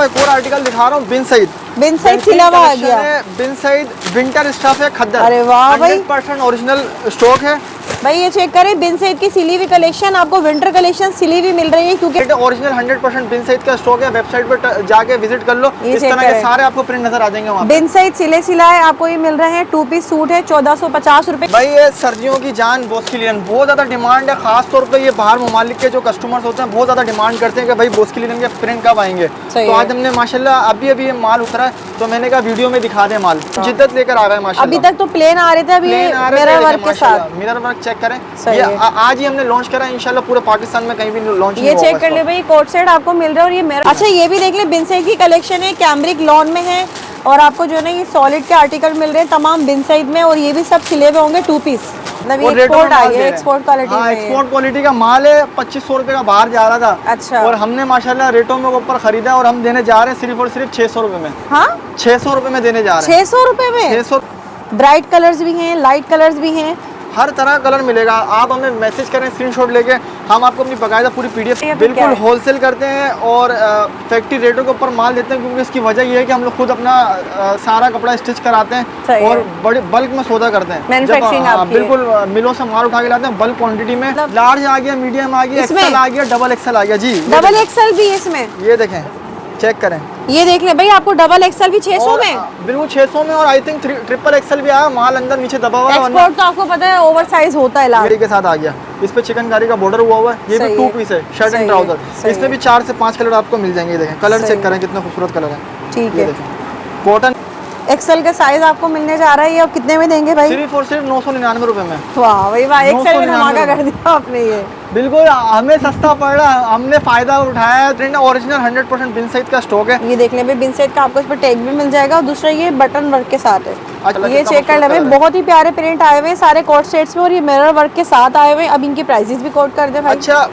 एक और आर्टिकल दिखा रहा हूँ, बिन सईद सिला हुआ आ गया। बिन सईद विंटर स्टफ है, खद्दर। अरे वाह भाई, 100% ओरिजिनल स्टॉक है भाई ये चेक करें, बिन सईद की सिली हुई कलेक्शन आपको विंटर कलेक्शन सिली हुई मिल रही है, क्योंकि ओरिजिनल 100% बिन सईद का स्टॉक है। वेबसाइट पर जाके विजिट कर लो, इस तरह के सारे आपको प्रिंट नजर आ जाएंगे वहाँ पे। बिन सईद सिले सिलाए आपको ये मिल रहे हैं। 2 पीस सूट है 1450 रुपए। भाई ये सर्दियों की जान बोस्की लिनन बहुत ज्यादा डिमांड है, खास तौर पे ये बाहर ममालिक के जो कस्टमर्स होते हैं बहुत ज्यादा डिमांड करते हैं कि भाई बोस्की लिनन के प्रिंट कब आएंगे। तो आज हमने माशाल्लाह अभी ये माल उतरा है, तो मैंने कहा वीडियो में दिखा दे माल, जिद्दत लेकर आ गए माशाल्लाह। अभी तक तो प्लेन आ रहे थे, अभी मिरर वर्क के साथ। मिरर वर्क चेक करें, ये आज ही हमने लॉन्च करा है, इंशाल्लाह पूरे पाकिस्तान में कहीं भी लॉन्च ये चेक कर ले भाई, कोट सेट आपको मिल रहा है। और ये मेरा अच्छा, ये भी देख ले, बिन सईद की कलेक्शन है, कैमरिक लॉन में है, और आपको जो है ना ये सॉलिड के आर्टिकल मिल रहे हैं तमाम बिन सईद में, और ये भी सब सिले हुए होंगे 2 पीस। मतलब एक्सपोर्ट आई है, एक्सपोर्ट क्वालिटी में, एक्सपोर्ट क्वालिटी का माल है। 2500 रुपए का बाहर जा रहा था। अच्छा, और हमने माशाल्लाह रेटों में ऊपर खरीदा और हम देने जा रहे हैं सिर्फ और सिर्फ 600 रुपए में। हाँ 600 रुपए में देने जा रहे हैं। 600 रुपए में 600। ब्राइट कलर्स भी हैं, लाइट कलर्स भी हैं, हर तरह का कलर मिलेगा। आप हमें मैसेज करें स्क्रीनशॉट लेके, हम आपको अपनी बाकायदा पूरी पीडीएफ बिल्कुल होलसेल करते हैं और फैक्ट्री रेटों के ऊपर माल देते हैं, क्योंकि इसकी वजह ये है कि हम लोग खुद अपना सारा कपड़ा स्टिच कराते हैं और बड़े बल्क में सौदा करते हैं। बिल्कुल मिलों से माल उठा के लाते हैं बल्क क्वांटिटी में। लार्ज आ गया, मीडियम आ गया, एक्सेल आ गया, डबल एक्सेल आ गया। जी डबल एक्सेल भी है इसमें, ये देखें, चेक करें, ये देख ले भाई, आपको डबल एक्सेल भी 600 में, बिल्कुल 600 में। और आई थिंक ट्रिपल एक्सेल भी आया, माल अंदर नीचे दबा हुआ है। एक्सपोर्ट तो आपको पता है ओवर साइज होता है, लाल के साथ आ गया। इस पे चिकनकारी का बॉर्डर हुआ हुआ है। ये भी 2 पीस है, शर्ट एंड ट्राउजर। इसमें भी 4 से 5 कलर आपको मिल जाएंगे। देखें कलर चेक करें, कितना खूबसूरत कलर है। ठीक है, कॉटन एक्सेल का साइज आपको मिलने जा रहा है। ये अब कितने में देंगे भाई? सिर्फ और सिर्फ 999 रुपए में। वाह भाई वाह, एक्सेल में धमाका कर दिया आपने। ये बिल्कुल हमें सस्ता पड़ रहा है, हमने फायदा उठाया है। ओरिजिनल 100% बिन सईद का स्टॉक है। ये देख ले भाई, बिन सईद का आपको इस पर टैग भी मिल जाएगा, और दूसरा ये बटन वर्क के साथ है। ये चेक कर ले भाई, बहुत ही प्यारे प्रिंट आए हुए हैं सारे कोट सेट्स में, और ये मिरर वर्क के साथ आए हुए हैं। अब इनके प्राइसेस भी कोट कर दे भाई। अच्छा,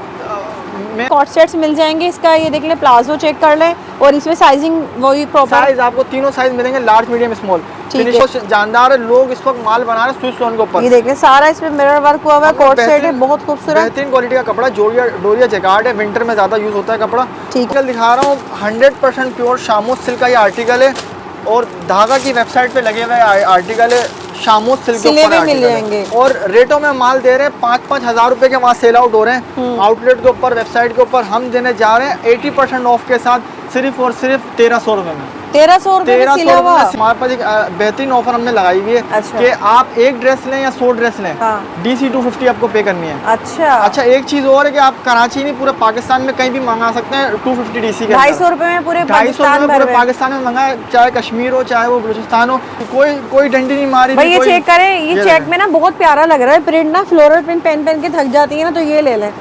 कॉट सेट्स मिल जाएंगे इसका। ये देख ले, प्लाजो चेक कर ले, और इसमें साइजिंग वही प्रॉपर साइज आपको तीनों साइज मिलेंगे, लार्ज मीडियम स्मॉल। जानदार है, लोग इस वक्त माल बना रहे हैं स्विच लोन के ऊपर। ये देख ले, सारा इसमें मिरर वर्क हुआ हुआ है, कोट सेट है, बहुत खूबसूरत बेहतरीन क्वालिटी का कपड़ा। डोरिया जैकार्ड है, विंटर में ज्यादा यूज होता है कपड़ा। ठीक है, दिखा रहा हूँ 100% प्योर शामोद सिल्क का ये आर्टिकल है, और धागा की वेबसाइट पे लगे हुए आर्टिकल है, शामोद सिल्क के ऊपर मिल जाएंगे। और रेटों में माल दे रहे हैं 5-5 हजार रुपए के, वहाँ सेल आउट हो रहे हैं आउटलेट के ऊपर, वेबसाइट के ऊपर। हम देने जा रहे हैं 80% ऑफ के साथ, सिर्फ और सिर्फ 1300 रुपए में। 1300 रुपए में सिला हुआ। हमारे पास एक बेहतरीन ऑफर हमने लगाई हुई है। अच्छा। कि आप एक ड्रेस लें या 100 ड्रेस लें, DC 250 आपको पे करनी है। अच्छा, एक चीज और है कि आप कराची नहीं पूरे पाकिस्तान में कहीं भी मंगा सकते हैं 250 DC के। 250 रुपए में पूरे पाकिस्तान में मंगा, चाहे कश्मीर हो चाहे वो बलूचिस्तान हो, कोई डंडी नहीं मारी। भाई ये चेक करें, ये चेक में ना बहुत प्यारा लग रहा है प्रिंट ना, फ्लोरल प्रिंट पहन के थक जाती है ना, तो ये ले लें,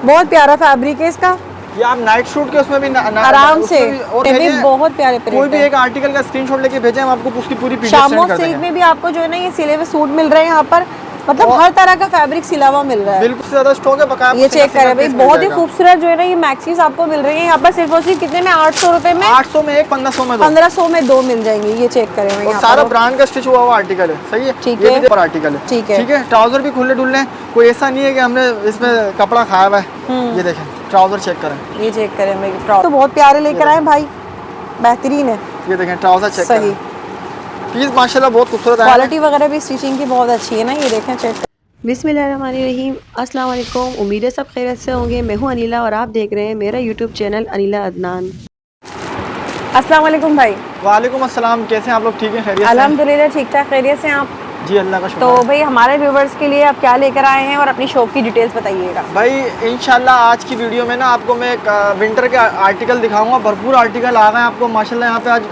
बहुत प्यारा फैब्रिक है इसका। ये आप नाइट शूट के उसमें भी आराम से, और भी बहुत प्यारे प्रिंट। कोई भी एक आर्टिकल का स्क्रीनशॉट लेके भेजें, हम आपको उसकी पूरी पीडीएफ सेंड कर देंगे। शामोद सिल्क में भी आपको जो है ना ये सिले हुए सूट मिल रहे हैं यहाँ पर, मतलब हर तरह का फैब्रिक सिला हुआ मिल रहा है। बिल्कुल ज्यादा स्टॉक है बकाया। ये चेक करें भाई, बहुत ही खूबसूरत जो है ना ये मैक्सीज आपको मिल रही है यहाँ पर, सिर्फ और सिर्फ कितने में? 800 रुपए में। 800 में एक, 1500 में 2 मिल जाएंगे। ये चेक करें भाई, सारा ब्रांड का स्टिच हुआ हुआ आर्टिकल है। सही है, ठीक है, आर्टिकल है। ठीक है, ट्राउजर भी खुले डुल्ले हैं, कोई ऐसा नहीं है कि हमने इसमें कपड़ा खाया हुआ है। ये देखें ट्राउजर चेक करें, ये चेक करें भाई, तो बहुत प्यारे लेकर आए भाई, बेहतरीन है। ये देखें ट्राउजर चेक करें, पीस माशाल्लाह बहुत खूबसूरत है। क्वालिटी वगैरह भी स्टिचिंग की बहुत अच्छी है ना, ये देखें चेक। बिस्मिल्लाहिर्रहमानिर्रहीम, अस्सलाम वालेकुम। उम्मीद है सब खैरियत से होंगे। मैं हूँ अनिला और आप देख रहे हैं मेरा यूट्यूब चैनल अनिला अदनान। अस्सलाम वालेकुम भाई। वालेकुम अस्सलाम, कैसे हैं आप लोग? ठीक है, खैरियत से? अल्हम्दुलिल्लाह ठीक ठाक, खैरियत से हैं आप? जी अल्लाह का शुक्र। तो भाई हमारे व्यूवर्स के लिए आप क्या लेकर आए हैं और अपनी शॉप की डिटेल्स बताइएगा। भाई इंशाल्लाह आज की वीडियो में ना आपको मैं एक विंटर के आर्टिकल दिखाऊंगा। भरपूर आर्टिकल आ गए हैं आपको माशाल्लाह। यहाँ पे आज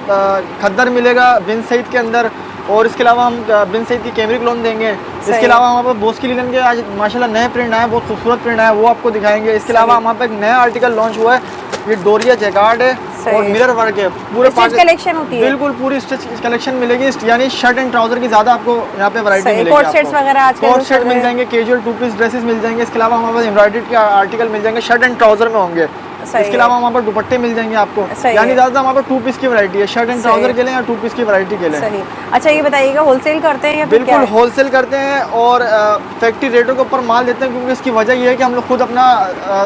खद्दर मिलेगा बिन सईद के अंदर, और इसके अलावा हम बिन सईद की कैमरिक लोन देंगे। इसके अलावा हमारे पास बोस्की लिनन के आज माशाल्लाह नए प्रिंट आए, बहुत खूबसूरत प्रिंट आए, वो आपको दिखाएंगे। इसके अलावा हमारे पास एक नया आर्टिकल लॉन्च हुआ है, ये डोरिया जैकार्ड है और मिरर वर्क है। पूरे कलेक्शन होती है, बिल्कुल पूरी स्टिच कलेक्शन मिलेगी, यानी शर्ट एंड ट्राउजर की ज्यादा आपको यहाँ पे वैरायटी मिलेगी। कोट सेट्स वगैरह आजकल कोट सेट मिल जाएंगे, कैजुअल 2 पीस ड्रेसेस मिल जाएंगे। इसके अलावा हमारे पास एम्ब्रॉयडरी के आर्टिकल मिल जाएंगे, शर्ट एंड ट्राउजर में होंगे। सही इसके अलावा वहाँ पर दुपट्टे मिल जाएंगे आपको, सही यानी है। ज़्यादा वहाँ पर 2 पीस की वैरायटी है, शर्ट एंड ट्राउजर के लिए या 2 पीस की वैरायटी के लिए। सही। अच्छा ये बताइएगा होलसेल करते हैं या फिर क्या बिल्कुल है? होलसेल करते हैं और फैक्ट्री रेटों के ऊपर माल देते हैं, क्योंकि इसकी वजह ये है कि हम लोग खुद अपना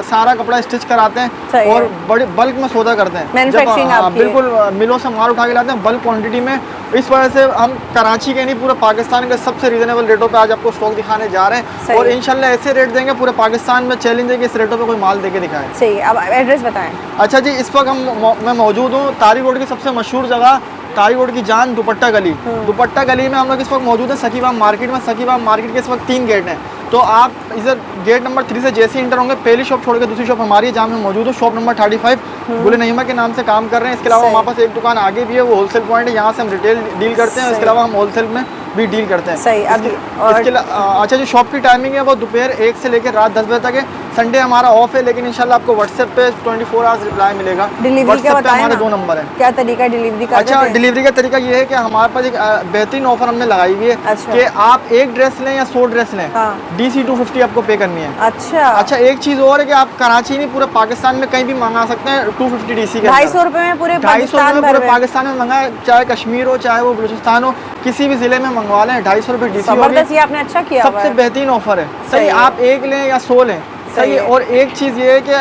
सारा कपड़ा स्टिच कराते हैं सही और है। बड़े बल्क में सौदा करते हैं। Manufacturing आपकी है। बिल्कुल मिलों से माल उठा के लाते हैं बल्क क्वांटिटी में। इस वजह से हम कराची के नहीं पूरे पाकिस्तान के सबसे रीजनेबल रेटों पे आज आपको स्टॉक दिखाने जा रहे हैं सही और है। इंशाल्लाह ऐसे रेट देंगे पूरे पाकिस्तान में, चैलेंज है कि इस रेटों पे कोई माल देके दिखाए। सही। अब एड्रेस बताएं। अच्छा जी, इस वक्त मैं मौजूद हूँ तारिक रोड की सबसे मशहूर जगह, तारिक रोड की जान दुपट्टा गली। दुपट्टा गली में हम लोग इस वक्त मौजूद हैं सकीबाग मार्केट में। सकीबाग मार्केट के इस वक्त 3 गेट हैं, तो आप इधर गेट नंबर 3 से जैसे इंटर होंगे, पहली शॉप छोड़ के दूसरी शॉप हमारी है जहाँ मैं मौजूद हूँ, शॉप नंबर 35 गुल नईमा के नाम से काम कर रहे हैं। इसके अलावा सही। हमारे पास एक दुकान आगे भी है, वो होलसेल पॉइंट है, यहाँ से हम रिटेल डील करते हैं। इसके सही। अलावा हम होलसेल में भी डील करते हैं। सही। अभी और अच्छा जी, शॉप की टाइमिंग है वो दोपहर 1 से लेकर रात 10 बजे तक है। संडे हमारा ऑफ है, लेकिन इंशाल्लाह आपको व्हाट्सएप पे 24 आवर्स रिप्लाई मिलेगा। डिलीवरी का व्हाट्सएप पे बताएं हमारे ना। 2 नंबर हैं। क्या तरीका डिलीवरी का? अच्छा, डिलीवरी का तरीका ये है कि हमारे पास एक बेहतरीन ऑफर हमने लगाई हुई है अच्छा। कि आप एक ड्रेस लें या 100 ड्रेस लें, हाँ। DC 250 आपको पे करनी है। अच्छा। अच्छा, एक चीज़ और है कि आप कराची नहीं पूरे पाकिस्तान में कहीं भी मंगा सकते हैं 250 DC के 250 रुपए में पूरे 250 पाकिस्तान में भर पूरे में। पाकिस्तान में मंगाए, चाहे कश्मीर हो चाहे वो बलूचिस्तान हो, किसी भी ज़िले में मंगवा लें, 250 रुपये DC होगी। जबरदस्त, ये आपने अच्छा किया हुआ सबसे है। बेहतरीन ऑफर है। सही सही, है। आप एक लें या 100 लें, सही है। है। और एक चीज़ ये है कि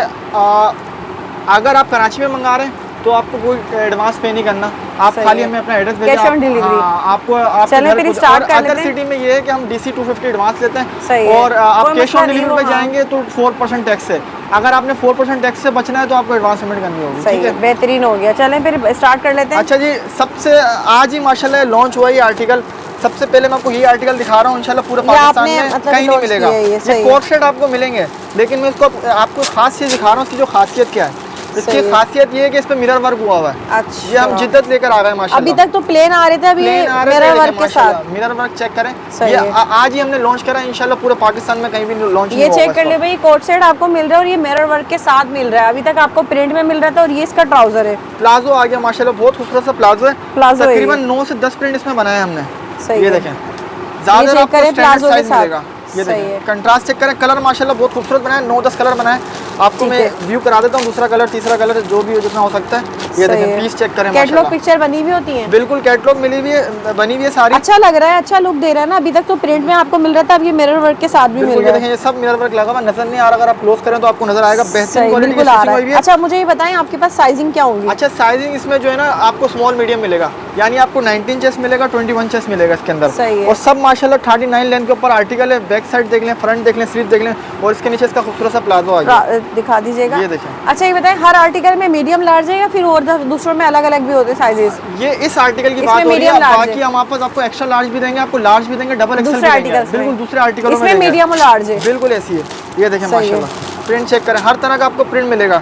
अगर आप कराची में मंगा रहे हैं तो आपको कोई एडवांस पे नहीं करना, आप सही खाली है। हमें अपना एड्रेस Cash on delivery। आपको चलें फिर start कर अदर लेते हैं। सिटी में ये है कि हम DC 250 एडवांस लेते सही हैं है। और आप कोई कैश मसला ऑन नहीं डिलीवरी हो, पे हाँ। जाएंगे तो 4% टैक्स है। अगर आपने 4% टैक्स से बचना है तो आपको एडवांस पेमेंट करनी होगी। सही ठीक है, है। बेहतरीन हो गया। चलें फिर स्टार्ट कर लेते हैं। अच्छा जी, सबसे आज ही माशाल्लाह लॉन्च हुआ ये आर्टिकल। सबसे पहले मैं आपको ये आर्टिकल दिखा रहा हूँ, इंशाल्लाह पूरे ये पाकिस्तान आपने में मतलब कहीं नहीं launch मिलेगा। किया है, ये सही ये है। कोट सेट आपको मिलेंगे, लेकिन मैं इसको आपको खास चीज़ दिखा रहा हूँ। इसकी जो खासियत क्या है, इसकी सही है। खासियत ये है कि इस पे मिरर वर्क हुआ हुआ है। अच्छा। ये हम जिद्दत लेकर आ गए हैं माशाल्लाह। अभी तक तो प्लेन आ रहे थे, अभी प्लेन आ रहे मिरर थे, वर्क के माशाल्लाह साथ। मिरर वर्क चेक करें। सही ये है। आज ही हमने लॉन्च करा है, इंशाल्लाह पूरे पाकिस्तान में कहीं भी लॉन्च नहीं ये होगा चेक कर इसका। ले भाई, कोट सेट आपको मिल रहा है और ये मिरर वर्क के साथ मिल रहा है। अभी तक आपको प्रिंट में मिल रहा था और ये इसका ट्राउजर है। प्लाजो आ गया माशाल्लाह, बहुत खूबसूरत सा प्लाजो है। प्लाजो है तकरीबन 9 से 10 प्रिंट इसमें बनाए हमने। सही ये है। देखें, ये ज़्यादा चेक आपको करें स्टैंडर्ड प्लाजो के साइज साथ। मिलेगा। ये सही देखें, है। कंट्रास्ट चेक करें, कलर माशाल्लाह बहुत खूबसूरत बनाए, 9-10 कलर बनाए। आपको ठीक मैं है। व्यू करा देता हूँ, दूसरा कलर तीसरा कलर जो भी हो जितना हो सकता है। ये सही देखें, है। पीस चेक करें कैटलॉग माशाल्लाह। पिक्चर बनी हुई होती है। बिल्कुल कैटलॉग मिली हुई है, बनी हुई है सारी। अच्छा लग रहा है, अच्छा लुक दे रहा है ना। अभी तक तो प्रिंट में आपको मिल रहा था, अब ये मिरर वर्क के साथ भी मिल बिल्कुल, ये रहा है। देखें, ये सब मिरर वर्क लगा हुआ नजर नहीं आ रहा, अगर आप क्लोज करें तो आपको नजर आएगा। बेहतरीन सही, क्वालिटी की बिल्कुल आ स्टिचिंग रहा हुई हुई है। है। अच्छा मुझे ये बताएं आपके पास साइजिंग क्या होंगी? अच्छा, साइजिंग इसमें जो है ना आपको स्मॉल मीडियम मिलेगा, यानी आपको 19 चेस्ट मिलेगा, 21 चेस्ट मिलेगा इसके अंदर। सही है। और सब माशाल्लाह 39 लेंथ के ऊपर आर्टिकल है। बैक साइड देख लें, फ्रंट देख लें, स्लीव देख लें, और इसके नीचे इसका खूबसूरत सा प्लाजो आ गया। दिखा दीजिएगा। ये देखें। अच्छा ये बताएं, हर आर्टिकल में मीडियम लार्ज है या फिर और दूसरों में अलग अलग भी होते हैं साइजेस? ये इस आर्टिकल की इसमें बात हो रही है, medium large बाकी हमारे पास आपको एक्स्ट्रा लार्ज भी देंगे, आपको लार्ज भी देंगे, डबल एक्सेल दूसरे भी देंगे। आर्टिकल्स में? बिल्कुल दूसरे आर्टिकलों में इसमें देंगे। मीडियम और लार्ज है। बिल्कुल ऐसी है। ये देखें सही है। माशाल्लाह, प्रिंट चेक करें, हर तरह का आपको प्रिंट मिलेगा।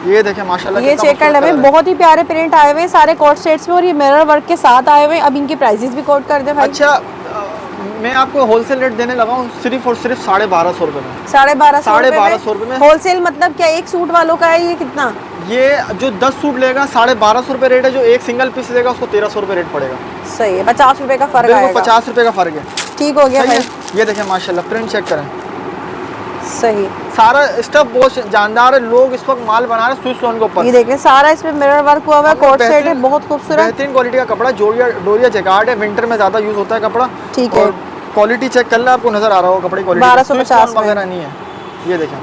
ये देखें माशाल्लाह, ये कितना चेक कर खूबसूरत ले, कलर है। बहुत ही प्यारे प्रिंट आए हुए हैं सारे कोट सेट्स में और ये मिरर वर्क के साथ आए हुए हैं। अब इनके प्राइसेस भी कोट कर दे भाई। अच्छा, मैं आपको होलसेल रेट देने लगा हूँ सिर्फ और सिर्फ 1250 रुपये में। 1250 रुपये में। होलसेल मतलब क्या, एक सूट वालों का है ये कितना? ये जो 10 सूट लेगा 1250 रुपये रेट है, जो एक सिंगल पीस लेगा उसको 1300 रुपये रेट पड़ेगा। सही है, 50 रुपए का फर्क बिल्कुल आएगा। 50 रुपये का फर्क है। ठीक हो गया सही भाई। है। ये देखें माशाल्लाह, प्रिंट चेक करें, सही। सारा स्टफ बहुत जानदार है। लोग इस वक्त माल बना रहे हैं स्विच स्टोन के ऊपर। ये देखें सारा इसमें मिरर वर्क हुआ हुआ है, हमने कोट सेट है, बेहतरीन- बहुत खूबसूरत। बेहतरीन क्वालिटी का कपड़ा, डोरिया जैकार्ड है, विंटर में ज़्यादा यूज़ होता है कपड़ा। ठीक है। और क्वालिटी चेक कर ले, आपको नज़र आ रहा होगा कपड़े क्वालिटी। 1250 में। वगैरह नहीं है। ये देखें,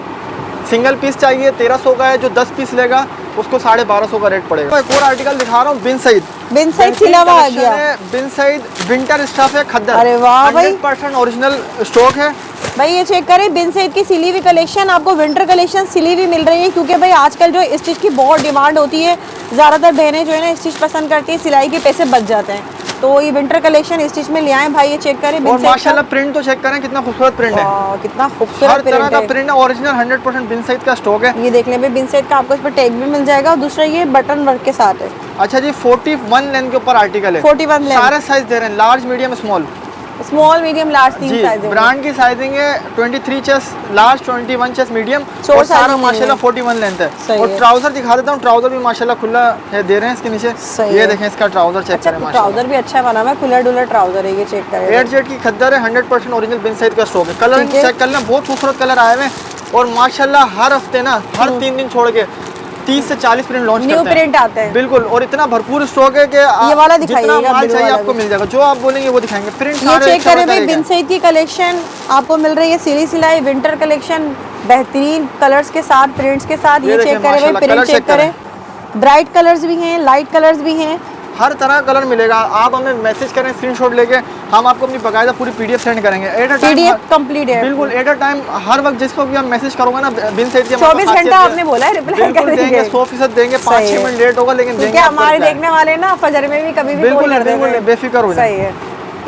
सिंगल पीस चाहिए 1300 का है, जो 10 पीस लेगा उसको 1250 का रेट पड़ेगा। एक और आर्टिकल दिखा रहा हूँ, बिन सईद। बिन सईद सिला हुआ आ गया। बिन सईद विंटर स्टफ है, खद्दर। अरे वाह भाई। 100% ओरिजिनल स्टॉक है। भाई ये चेक करें, बिन सईद की सिली हुई कलेक्शन, आपको विंटर कलेक्शन सिली हुई मिल रही है, क्योंकि भाई आजकल जो स्टिच की बहुत डिमांड होती है, ज़्यादातर बहनें जो है ना स्टिच पसंद करती है, सिलाई के पैसे बच जाते हैं, तो ये विंटर कलेक्शन स्टिच में ले आए भाई। ये चेक करें, और माशाल्लाह प्रिंट तो चेक करें, कितना खूबसूरत प्रिंट है। कितना हर खूबसूरत तरह का प्रिंट है। प्रिंट है, ओरिजिनल 100% बिन सईद का स्टॉक है। ये देख लें भाई, बिन सईद का आपको इस पर टैग भी मिल जाएगा और दूसरा ये बटन वर्क के साथ है। अच्छा जी, 41 लेंथ के ऊपर आर्टिकल है। 41 लेंथ। सारे साइज दे रहे हैं, large medium small. Small medium large 3 जी, साइज है। ब्रांड की साइजिंग है 23 chest large, 21 chest medium, short और सारा साइजिंग माशाल्लाह है। 41 लेंथ है। सही और है। ट्राउजर दिखा देता हूँ, ट्राउजर भी माशाल्लाह खुला है, दे रहे हैं इसके नीचे। सही ये है। देखें, इसका ट्राउजर चेक अच्छा करें माशाल्लाह। ट्राउजर भी अच्छा बना हुआ है, खुला डुला ट्राउजर है, ये चेक करें। 8 जेट की खद्दर है, 100% ओरिजिनल बिन सईद का स्टॉक है। कलर ठीक है। चेक कर लें, बहुत खूबसूरत कलर आए हुए हैं। और माशाल्लाह हर हफ्ते ना, हर 3 दिन छोड़ के 30 से 40 प्रिंट लॉन्च न्यू करते हैं। प्रिंट आते हैं बिल्कुल, और इतना भरपूर स्टॉक है कि ये वाला दिखाइएगा, जितना माल blue चाहिए वाला आपको भी। मिल जाएगा, जो आप बोलेंगे वो दिखाएंगे। प्रिंट ये चेक करें भाई, बिन सईद की कलेक्शन आपको मिल रही है, सिली सिलाई विंटर कलेक्शन बेहतरीन कलर्स के साथ, प्रिंट्स के साथ। ये देखिए चेक करें भाई, माशाल्लाह, प्रिंट कलर चेक चेक करें, ब्राइट कलर्स भी हैं, लाइट कलर्स भी हैं, हर तरह का कलर मिलेगा। आप हमें मैसेज करें, स्क्रीनशॉट लेके हम आपको अपनी बाकायदा पूरी पीडीएफ सेंड करेंगे। At a time PDF complete है बिल्कुल, एट अ टाइम हर वक्त जिसको भी आप मैसेज करोगे ना, बिन सईद की 24 घंटा आपने बोला है रिप्लाई बिल्कुल करेंगे। देंगे, 100% देंगे। 5-6 मिनट लेट होगा लेकिन क्योंकि देंगे आपको हमारे reply। देखने वाले ना फजर में भी कभी भी बिल्कुल कॉल कर देंगे। बिल्कुल बेफिक्र हो जाए। सही है।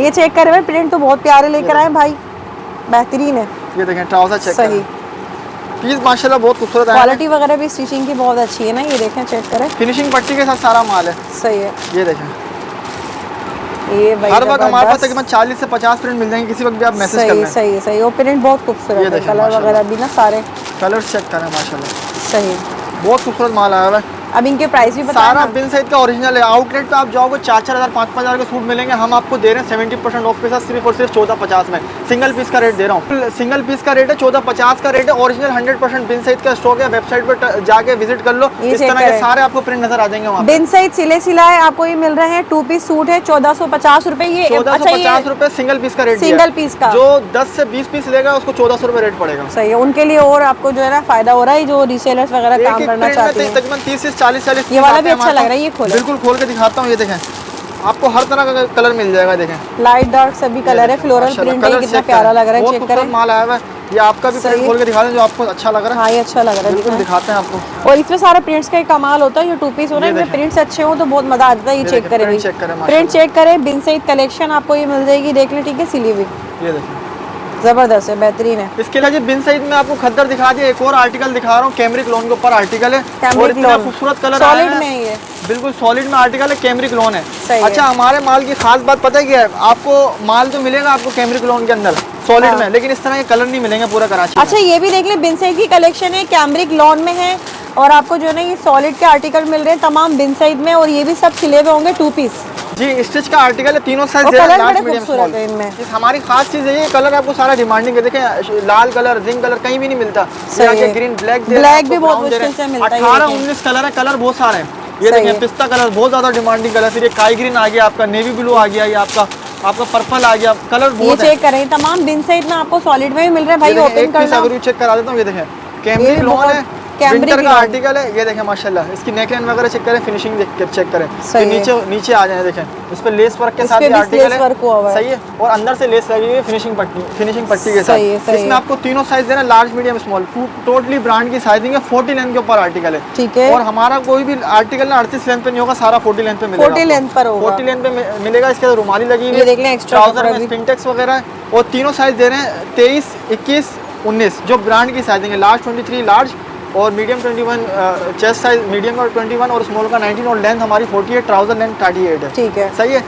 ये चेक करें भाई, प्रिंट तो बहुत प्यारे लेकर आए भाई, बेहतरीन है। ये देखें ट्राउजर चेक सही, करें, पीस माशाल्लाह बहुत खूबसूरत है। क्वालिटी वगैरह भी स्टिचिंग की बहुत अच्छी है ना, ये देखें चेक करें। फिनिशिंग पट्टी के साथ सारा माल है। सही है। ये देखें, ये भाई हर वक्त हमारे पास जबरदस्त। तकरीबन 40 से 50 प्रिंट मिल जाएंगे, किसी वक्त भी आप मैसेज कर सही लें। सही सही, वो प्रिंट बहुत ये खूबसूरत है, देखें कलर माशाल्लाह। वगैरह भी ना सारे कलर्स चेक करें माशाल्लाह, सही। बहुत खूबसूरत माल आया हुआ है। अब इनके प्राइस भी बताएं सारा ना। बिन सईद का ओरिजिनल है। आउटलेट पे आप जाओगे 4-4 हज़ार 5-5 हज़ार के सूट मिलेंगे, हम आपको दे रहे हैं 70% ऑफ के साथ सिर्फ और सिर्फ 1450 में। सिंगल पीस का रेट दे रहा हूँ, सिंगल पीस का रेट है 1450 का रेट है। ओरिजिनल 100% बिन सईद का स्टॉक है, वेबसाइट पर जाके विजिट कर लो, ये इस check तरह के करें। सारे आपको प्रिंट नजर आ जाएंगे वहाँ पे। बिन सईद सिले सिलाए आपको ये मिल रहे हैं, 2 पीस सूट है 1450 रुपए। ये अच्छा, 1450 रुपए सिंगल पीस का रेट दिया है। सिंगल पीस का जो 10 से 20 पीस लेगा उसको 1400 रुपए रेट पड़ेगा। सही है, उनके लिए और आपको जो है ना फायदा हो रहा है, जो रीसेलर्स वगैरह एक काम एक करना प्रिंट चाहते में हैं। तकरीबन 30 से 40 ये वाला पीस भी आते हैं अच्छा हमारे लग रहा है, ये पास। खोलो। बिल्कुल खोल के दिखाता हूँ, ये देखें, आपको हर तरह का कलर मिल जाएगा। देखें लाइट डार्क सभी कलर है, फ्लोरल माशाल्लाह, प्रिंट है, कलर कितना चेक प्यारा करें, लग रहा है, बहुत चेक खूबसूरत करें। माल आया हुआ है। ये आपका भी सही प्रिंट है। खोल के दिखा दें जो आपको अच्छा लग रहा है। हाँ ये अच्छा लग रहा है, बिल्कुल दिखाएं। दिखाते हैं आपको। और इसमें सारे प्रिंट्स का एक कमाल होता है, ये 2 पीस हो ना, ये इनमें देखें। प्रिंट्स अच्छे हो तो बहुत मजा आ जाता है। ये ये चेक देखें, करें print भाई, check करें, प्रिंट माशाल्लाह। चेक करें, बिन सईद कलेक्शन आपको ये मिल जाएगी, देख ले, ठीक है, सिली हुई, ये देखें, जबरदस्त है, बेहतरीन है। इसके अलावा बिन सईद में आपको खद्दर दिखा दिया, एक और आर्टिकल दिखा रहा हूँ, कैमरिक लोन के ऊपर आर्टिकल है। और कैमरिक इतना लोन खूबसूरत कलर सॉलिड में है ये। बिल्कुल सॉलिड में आर्टिकल है, कैमरिक लोन है। सही अच्छा, है। हमारे माल की खास बात पता है क्या है? आपको माल जो मिलेगा आपको कैमरिक लोन के अंदर सॉलिड हाँ। में, लेकिन इस तरह के कलर नहीं मिलेंगे पूरा कराची अच्छा, ये भी देख ले, बिन सईद की कलेक्शन है, कैमरिक लॉन में है, और आपको जो है ना ये सॉलिड के आर्टिकल मिल रहे हैं तमाम बिन सईद में, और ये भी सब सिले हुए होंगे 2 पीस। जी स्टिच का आर्टिकल है, तीनों साइज और दे रहे हैं, कलर लार्ज बड़े मीडियम खूबसूरत स्मॉल। है इनमें। इस हमारी खास चीज़ है, ये कलर आपको सारा डिमांडिंग है। देखें लाल कलर, जिंक कलर कहीं भी नहीं मिलता। सही है। ग्रीन ब्लैक ब्लैक भी बहुत मुश्किल से मिलता है, ये 18-19 कलर है, कलर बहुत सारे हैं। ये सही देखें है। पिस्ता कलर बहुत ज्यादा डिमांडिंग कलर, फिर ये काई ग्रीन आ गया आपका, नेवी ब्लू आ गया, ये आपका पर्पल आ गया, कलर ये बहुत है। चेक करें, तमाम बिन सईद में आपको सॉलिड में भी मिल रहे हैं भाई, ये देखें, ओपन एक पीस करना। अगर चेक करा देता हूँ, ये देखें ये कैमरिक भी लोन बहुत है, कैमरिक विंटर का लोन। आर्टिकल है। ये देखें माशाल्लाह, इसकी नेकलाइन वगैरह चेक करें, फिनिशिंग चेक करें। सही ये है। नीचे नीचे आ जाए, देखें इस पे लेस वर्क के इस साथ पे ये भी आर्टिकल लेस वर्क हुआ हुआ है। है। सही है, और अंदर से लेस लगी हुई है फिनिशिंग पट्टी के सही है, साथ। सही इसमें है। आपको तीनों साइज देना, large medium small, totally brand की साइजिंग है। 40 लेंथ के ऊपर आर्टिकल है। ठीक है। और हमारा कोई भी आर्टिकल ना 38 लेंथ पे नहीं होगा, सारा 40 लेंथ पे मिलेगा। 40 लेंथ पर होगा। 40 लेंथ पे मिलेगा। इसके अंदर रुमाली लगी हुई ये देख लें, एक्स्ट्रा ट्राउजर कपड़ा में भी। स्पिनटेक्स वगैरह है। और तीनों साइज दे रहे हैं 23, 21, 19 जो ब्रांड की साइजिंग है। लार्ज 23 लार्ज, और मीडियम 21, चेस्ट साइज मीडियम का 21, और स्मॉल का 19, और लेंथ हमारी 48, ट्राउजर लेंथ 38 है। ठीक है, सही है।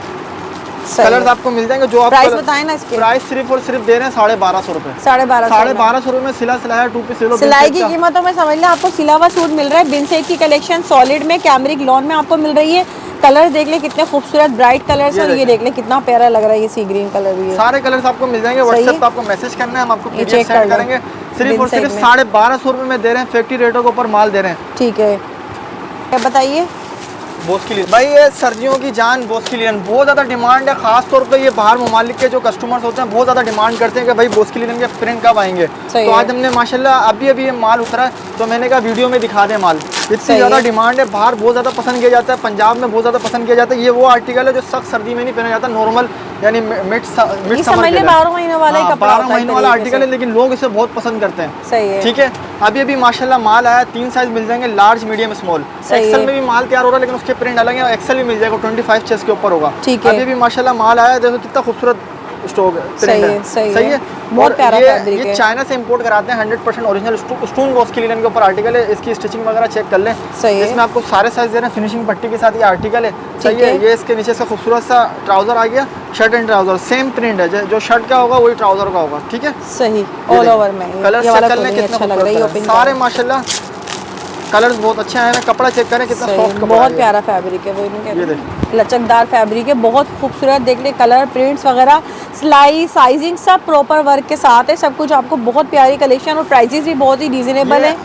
सही कलर्स है। आपको मिल जाएंगे जो आप प्राइस बताएं ना इसके। प्राइस सिर्फ और सिर्फ दे रहे हैं 1250 रुपए। 1250 रुपए में सिला सिलाया 2 पीस सिलो। सिलाई की कीमतों में समझ लें आपको सिला हुआ सूट मिल रहा है। बिन सईद की कलेक्शन सॉलिड में, कैमरिक लॉन में आपको मिल रही है। कलर देख ले कितने खूबसूरत ब्राइट कलर्स, ये और ये देखें। देख ले कितना प्यारा लग रहा है, ये सी ग्रीन कलर भी है। सारे कलर्स आपको मिल जाएंगे। सही व्हाट्सएप है। पे आपको मैसेज करना है, हम आपको ये पीडीएफ चेक कर सेंड लो। करेंगे। सिर्फ बिन और सईद सिर्फ में। 1250 रुपए में दे रहे हैं, फैक्ट्री रेटों के ऊपर माल दे रहे हैं। ठीक है, क्या बताइए। बोस्किलियन भाई, ये सर्दियों की जान बोस्किलियन बहुत ज़्यादा डिमांड है। खास तौर पे ये बाहर ममालिक के जो कस्टमर्स होते हैं बहुत ज़्यादा डिमांड करते हैं कि भाई बोस्किलियन के प्रिंट कब आएंगे। सही तो है। आज हमने माशाल्लाह अभी ये माल उतरा है, तो मैंने कहा वीडियो में दिखा दें माल। इतनी सही ज़्यादा है। डिमांड है, बाहर बहुत ज़्यादा पसंद किया जाता है, पंजाब में बहुत ज़्यादा पसंद किया जाता है। ये वो आर्टिकल है जो सख्त सर्दी में नहीं पहना जाता, नॉर्मल यानी मिड ये समर समझ ले 12 महीनों वाला ही कपड़ा 12 होता है महीनों वाला तरीके आर्टिकल से। है, लेकिन लोग इसे बहुत पसंद करते हैं। सही है। ठीक है। अभी माशाल्लाह माल आया, 3 साइज मिल जाएंगे, लार्ज मीडियम स्मॉल। सही एक्सेल है। में भी माल तैयार हो रहा है, लेकिन उसके प्रिंट अलग है। एक्सेल भी मिल जाएगा, 25 चेस्ट के ऊपर होगा। ठीक है। अभी भी माशाल्लाह माल आया, देखो कितना खूबसूरत स्टॉक है, सही प्रिंट है, सही सही है। है। बहुत और प्यारा फैब्रिक ये है। चाइना से इंपोर्ट कराते हैं, 100% ओरिजिनल स्टोन बोस्किलियन के ऊपर आर्टिकल है। इसकी स्टिचिंग वगैरह चेक कर लें। सही है। इसमें आपको सारे साइज दे रहे हैं, फिनिशिंग पट्टी के साथ ये आर्टिकल है। सही ठीक है। है। ये इसके नीचे से खूबसूरत सा ट्राउजर आ गया, shirt and trouser same print है, जो शर्ट का होगा वही ट्राउजर का होगा। ठीक है। सही, ये ऑल देखिए, ओवर में कलर ये वाला चेक कर लें खोलिए, कितना अच्छा लग रहा है, ये खूबसूरत ओपन सारे माशाल्लाह कलर्स बहुत अच्छे आए हैं। कपड़ा चेक करें कितना सॉफ्ट कपड़ा बहुत है। प्यारा फैब्रिक है, वो इन्हें कहते ये हैं। देखिए। लचकदार फैब्रिक है, बहुत खूबसूरत। देख ले कलर, प्रिंट्स वगैरह, सिलाई, साइजिंग सब प्रॉपर वर्क के साथ है। सब कुछ आपको बहुत प्यारी कलेक्शन, और प्राइसेस भी बहुत ही रीजनेबल है।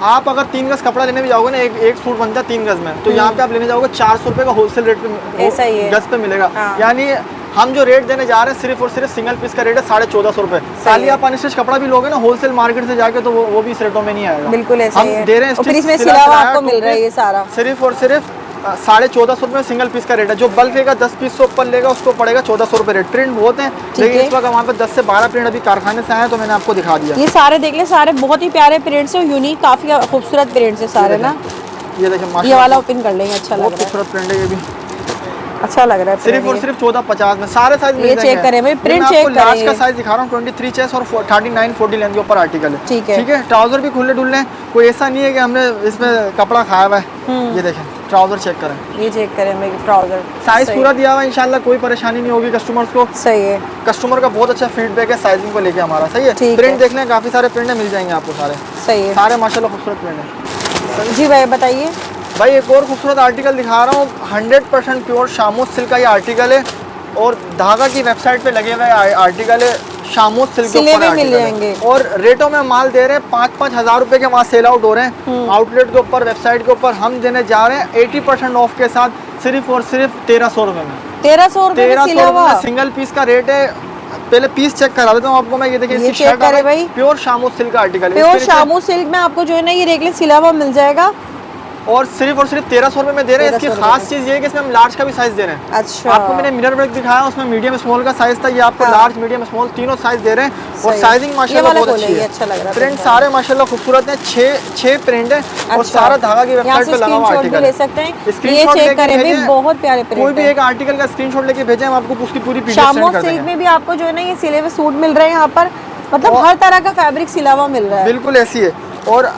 आप अगर 3 गज कपड़ा लेने भी जाओगे ना, एक सूट बनता है 3 गज में, तो यहाँ पे आप लेने जाओगे 400 रुपये का होलसेल रेट पे ऐसा ही है। गज पे मिलेगा। हाँ। यानी हम जो रेट देने जा रहे हैं सिर्फ और सिर्फ सिंगल पीस का रेट है 1450 रुपये। खाली आप अनस्टिच कपड़ा भी लोगे ना होलसेल मार्केट से जाके, तो वो भी इस रेटों में नहीं आएगा। बिल्कुल ऐसा हम ही है। दे रहे हैं और फिर stitch इसमें सिला सिला हुआ सिलाया आपको two मिल रहा है piece, ये सारा। सिर्फ और सिर्फ 1450 रुपये में सिंगल पीस का रेट है। जो बल्क लेगा 10 पीस से ऊपर लेगा उसको पड़ेगा 1400 रुपये रेट। प्रिंट बहुत है, लेकिन है। इस वक्त वहाँ पे 10 से 12 प्रिंट अभी कारखाने से आए हैं, तो मैंने आपको दिखा दिया। ये सारे देख ले, सारे बहुत ही प्यारे प्रिंट्स है, यूनिक, काफी खूबसूरत प्रिंट्स है सारे ना। ये देखें ये माशाल्लाह वाला ओपन कर लेंगे, अच्छा लग बहुत रहा है, खूबसूरत प्रिंट है ये भी। अच्छा लग रहा है सिर्फ print और ये। सिर्फ 1450 में सारे साइज मिल ये जाएंगे। चेक करें भाई, ये print मैं चेक आपको लार्ज करें का ये। साइज दिखा रहा हूँ, 23 चेस्ट और 39 40 लेंथ के ऊपर आर्टिकल है। ठीक है। ठीक है, ट्राउजर भी खुले डुल्ले हैं, कोई ऐसा नहीं है कि हमने इसमें कपड़ा खाया हुआ है। ये देखें ट्राउजर चेक करें, ये चेक करें मेरे ट्राउजर, साइज पूरा दिया हुआ है, इंशाल्लाह कोई परेशानी नहीं होगी कस्टमर्स को। सही है। कस्टमर का बहुत अच्छा फीडबैक है साइजिंग को लेके हमारा। सही है, ठीक है। प्रिंट देख लें, काफ़ी सारे प्रिंट मिल जाएंगे आपको सारे सही है सारे माशाल्लाह खूबसूरत प्रिंट है। जी भाई, बताइए। भाई एक और खूबसूरत आर्टिकल दिखा रहा हूँ, 100% प्योर शामोद सिल्क का ये आर्टिकल है, और धागा की वेबसाइट पे लगे हुए आर्टिकल है, शामोद सिल्क के सिले ऊपर हुए मिल आर्टिकल है। जाएंगे। और रेटों में माल दे रहे हैं 5-5 हज़ार रुपये के, वहाँ सेल आउट हो रहे हैं आउटलेट के ऊपर, वेबसाइट के ऊपर। हम देने जा रहे हैं 80% ऑफ के साथ, सिर्फ और सिर्फ 1300 रुपये में। 1300 रुपये में 1300 सिला रुपये हुआ। में सिंगल पीस का रेट है। पहले पीस चेक करा देता हूँ आपको मैं, ये देखिए ये इसकी check शर्ट करें भाई। प्योर शामोद सिल्क का आर्टिकल है। प्योर इसके नीचे- शामू सिल्क में आपको जो है ना ये देख ले सिला हुआ मिल जाएगा। और सिर्फ 1300 रुपये में दे रहे हैं। इसकी 1300 खास चीज़ ये है कि इसमें हम लार्ज का भी साइज दे रहे हैं। अच्छा। आपको मैंने मिरर वर्क दिखाया, उसमें मीडियम स्मॉल का साइज था, ये आपको हाँ। लार्ज मीडियम स्मॉल तीनों साइज दे रहे हैं। और सही। साइजिंग ये माशाल्लाह वाला बहुत खोले, अच्छी ये है। अच्छा लग रहा है प्रिंट print सारे माशाल्लाह खूबसूरत हैं, 6 प्रिंट है, और अच्छा। सारा धागा की यहाँ वेबसाइट से पे लगा हुआ स्क्रीनशॉट भी आर्टिकल ले सकते हैं। ये स्क्रीनशॉट चेक लेके करें भाई, भेजें। बहुत प्यारे कोई प्रिंट भी है। एक आर्टिकल का स्क्रीनशॉट लेके भेजें, हम आपको उसकी पूरी पीडीएफ सेंड शामू कर सिल्क देंगे। में भी आपको जो है ना ये सिले हुए सूट मिल रहे हैं यहाँ पर, मतलब और- हर तरह का फैब्रिक सिला हुआ मिल रहा है। बिल्कुल ऐसी है, और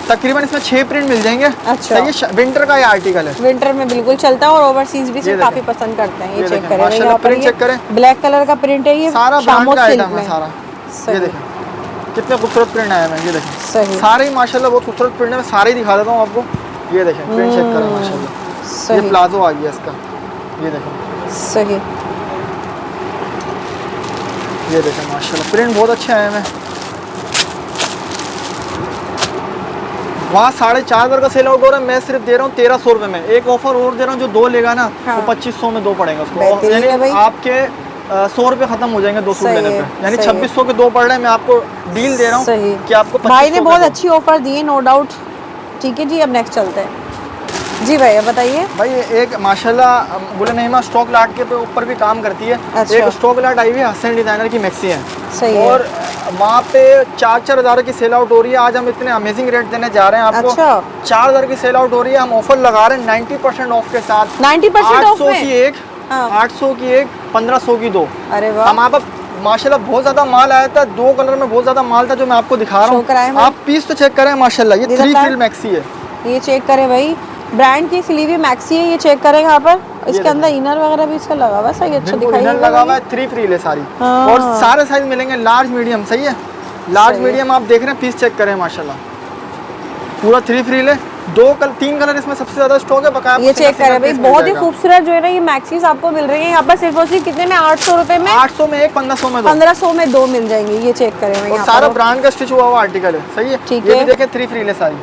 तकरीबन इसमें 6 प्रिंट मिल जाएंगे। अच्छा। सही है, विंटर का ये आर्टिकल है। विंटर में बिल्कुल चलता है, और ओवरसीज भी ये इसे देखें। काफी पसंद करते हैं। ये ये चेक देखें, करें माशाल्लाह, यहाँ पर print ये check करें। ब्लैक कलर का प्रिंट है, ये सारा ब्रांड शामू का सिल्क आइटम है में। सारा। ये सही देखें कितने खूबसूरत प्रिंट आए हैं, ये देखें सही सारे ही माशाल्लाह बहुत खूबसूरत प्रिंट है। मैं सारे ही दिखा देता हूँ आपको। ये देखें प्रिंट चेक करें माशाल्लाह, ये सही प्लाजो आ गया इसका, ये देखें, सही। ये देखें माशाल्लाह प्रिंट बहुत अच्छे आए हैं। वहाँ 4.5 का सेल आउट हो रहा है, मैं सिर्फ दे रहा हूँ 1300 रुपये में। एक ऑफर और दे रहा हूँ, जो 2 लेगा ना हाँ। वो 2500 में 2 पड़ेगा उसको। बेहतरीन है यानी भाई। आपके 100 रुपये खत्म हो जाएंगे 2 सूट सही लेने है, पे, यानी सही है। 2600 के 2 पड़ रहे हैं। मैं आपको डील दे रहा हूँ सही कि आपको भाई ने 2500 बहुत के दो। अच्छी ऑफर दी है, नो डाउट। ठीक है जी, अब नेक्स्ट चलते हैं। जी भैया बताइए। भाई एक माशाल्लाह गुल नईमा स्टॉक लाट के ऊपर भी काम करती है। अच्छा। एक स्टॉक लाट आई हुई है, हसन डिज़ाइनर की मैक्सी है। सही है। और वहाँ पे 4-4 हज़ार की सेल आउट हो रही है। आज हम इतने अमेजिंग रेट देने जा रहे हैं आपको। अच्छा। 4 हज़ार की सेल आउट हो रही है, हम ऑफर लगा रहे हैं 90% ऑफ के साथ। 90% ऑफ 800 में? की एक, हाँ। 800 की एक, 1500 की 2। अरे वाह। हमारे पास माशाल्लाह बहुत ज़्यादा माल आया था, 2 कलर में बहुत ज़्यादा माल था, जो मैं आपको दिखा रहा शो कराएं हूँ। भाई। आप पीस तो चेक करें माशाल्लाह, ये इधर 3 का? फ्रिल मैक्सी है। ये चेक करें भाई, ब्रांड की सिली हुई मैक्सी है, ये चेक करें यहाँ पर। इसके अंदर इनर वगैरह भी इसका लगा हुआ है, सही अच्छा बिल्कुल दिखाई इनर लगा हुआ है, 3 फ्रील है सारी। हाँ। और सारे साइज मिलेंगे, लार्ज मीडियम। सही है, लार्ज सही है। मीडियम आप देख रहे हैं, पीस चेक करें माशाल्लाह, पूरा 3 फ्रील है। 3 कलर इसमें सबसे ज्यादा स्टॉक है, बकाया ये चेक करें भाई, बहुत ही खूबसूरत जो है ना ये मैक्सीज आपको मिल रही है यहाँ पर, सिर्फ और सिर्फ कितने में? 800 रुपए में। 800 में एक, 1500 में 2। 1500 में 2 मिल जाएंगे। ये चेक करें भाई, और यहाँ सारा पर ब्रांड का स्टिच हुआ हुआ आर्टिकल है। सही है, ठीक ये है। भी देखें 3 फ्रील है सारी।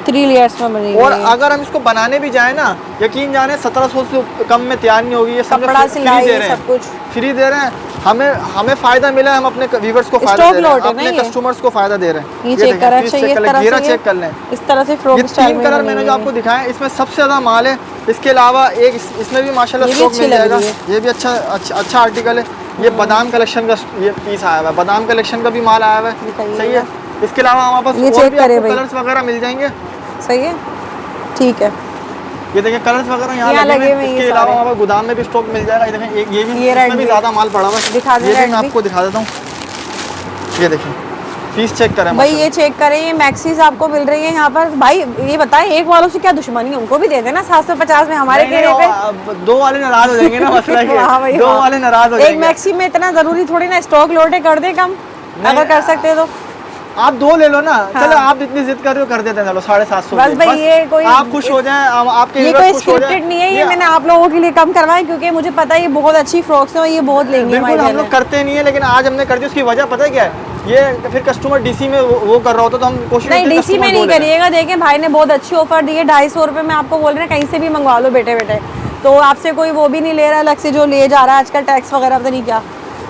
3 लेयर्स में बनी और हुई है। अगर हम इसको बनाने भी जाए ना, यकीन जाने 1700 से कम में तैयार नहीं होगी। ये सब कपड़ा फ्री सिलाई दे रहे हैं, सब कुछ फ्री दे रहे हैं। हमें फायदा मिला है, हम अपने व्यूअर्स को फायदा स्टॉक दे रहे हैं, लॉट है ना अपने ये। कस्टमर्स को फायदा दे रहे हैं। ये चेक देखें, करा पीस चाहिए, चेक इस कर लें, तरह घेरा से चेक कर लें। इस तरह से ये फ्रॉक स्टाइल 3 कलर मैंने जो आपको दिखाया है, इसमें सबसे ज़्यादा माल है। इसके अलावा एक इसमें भी माशाल्लाह ये भी स्टॉक अच्छी मिल लग जाएगा। रही है। ये भी अच्छा आर्टिकल है। ये बादाम कलेक्शन का ये पीस आया हुआ है, बादाम कलेक्शन का भी माल आया हुआ है। दिखाइएगा। सही है, इसके अलावा हमारे पास ये और चेक भी करें आपको भाई। कलर्स वगैरह मिल जाएंगे। सही है, ठीक है। ये देखिए कलर्स वगैरह यहाँ यहाँ लगे लगे हुए हुए हैं। ये इसके अलावा सारे। हमारे गोदाम में भी स्टॉक मिल जाएगा। ये देखें, ये भी ये इसमें रेड भी भी। ज़्यादा माल पड़ा हुआ है। दिखा दें ये भी रेड मैं भी। आपको दिखा देता हूँ। ये देखिए पीस चेक करें भाई माशाल्लाह। ये चेक करें, ये मैक्सीज आपको मिल रही है यहाँ पर। भाई ये बताएं, एक वालों से क्या दुश्मनी है? उनको भी दे देना 750 में हमारे नहीं, घेरे पे। अब 2 वाले नाराज हो जाएंगे ना, मसला ये हाँ भाई, 2 हाँ। वाले नाराज हो एक जाएंगे। मैक्सी में इतना जरूरी थोड़ी ना, स्टॉक लोटे कर दे कम, अगर कर सकते तो। आप 2 ले लो ना। हाँ। चलो आप इतनी जिद कर रहे हो, कर देते हैं, चलो 750 बस भाई ये कोई आप खुश हो जाएं, आपके ये व्यूअर्स कोई खुश हो जाएं। स्क्रिप्टेड नहीं है, ये मैंने आप लोगों के लिए कम करवाया, क्योंकि मुझे पता है ये बहुत अच्छी फ्रॉक्स है और ये बहुत लेंगे बिल्कुल हमारी हम लोग बहनें। करते नहीं है, लेकिन आज हमने कर दी। उसकी वजह पता है क्या है? ये फिर कस्टमर डीसी में वो कर रहा होता तो हम कोशिश नहीं करते हैं डीसी में customer नहीं दो लें। करिएगा। देखें भाई ने बहुत अच्छी ऑफर दी है, 250 रुपये में आपको बोल रहे हैं कहीं से भी मंगवा लो बेटे बेटे, तो आपसे कोई वो भी नहीं ले रहा अलग से जो ले जा रहा है आजकल टैक्स वगैरह पता नहीं क्या।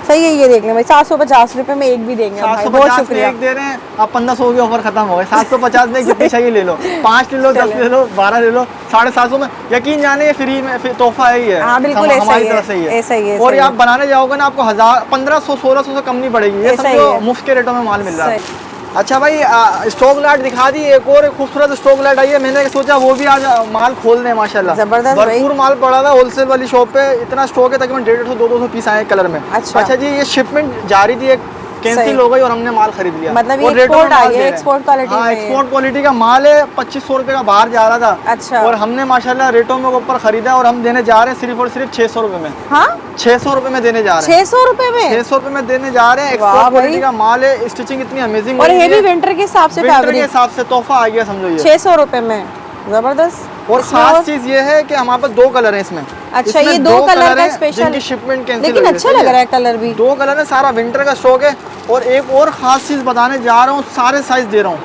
सही है, ये देख लें भाई 750 रुपये में एक भी देंगे भाई, बहुत 750 में शुक्रिया। एक दे रहे हैं, अब 1500 की ऑफर खत्म हो गई। 750 में कितनी चाहिए ले लो, 5 ले लो, 10 ले लो, 12 ले लो, 750 में यकीन जाने ये फ्री में तोहफा है ही है। हाँ, बिल्कुल ऐसा हमारी ही है, तरफ से ही ऐसा ही है, और ऐसा ये ही आप बनाने जाओगे ना आपको 1000 1500 1600 से कम नहीं पड़ेगी। ये ऐसा ही समझो है। मुफ्त के रेटों में माल मिल रहा है। सही। अच्छा भाई स्टॉक लाइट दिखा दी, एक और खूबसूरत स्टॉक लाइट आई है, मैंने सोचा वो भी आज माल खोल दें माशाल्लाह। जबरदस्त भाई। भरपूर माल पड़ा था होलसेल वाली शॉप पे, इतना स्टॉक है तकरीबन 150 200 पीस आए कलर में। अच्छा। जी ये शिपमेंट जारी थी, एक कैंसिल सही। हो गई और हमने माल खरीद लिया। मतलब ये और रेटों में एक्सपोर्ट माल आई दे है, रहे हैं। एक्सपोर्ट क्वालिटी हाँ में है। एक्सपोर्ट क्वालिटी का माल है, 2500 रुपये का बाहर जा रहा था। अच्छा। और हमने माशाल्लाह रेटों में ऊपर खरीदा और हम देने जा रहे हैं सिर्फ और सिर्फ 600 रुपये में। हाँ 600 रुपये में देने जा रहे हैं। 600 रुपये में 600 रुपये में देने जा रहे हैं। वाह एक्सपोर्ट भाई। क्वालिटी का माल है, स्टिचिंग इतनी अमेजिंग और ये भी विंटर के हिसाब से विंटर के फैब्रिक हिसाब से तोहफा आ गया समझो ये। 600 रुपये में, जबरदस्त। और इसमें खास चीज ये है कि हमारे पास 2 कलर हैं इसमें। अच्छा इसमें ये 2 कलर का हैं स्पेशल, जिनकी शिपमेंट कैंसिल लेकिन अच्छा लग रहा है कलर भी। 2 कलर है, सारा विंटर का स्टॉक है। और एक और खास चीज बताने जा रहा हूँ, सारे साइज दे रहा हूँ।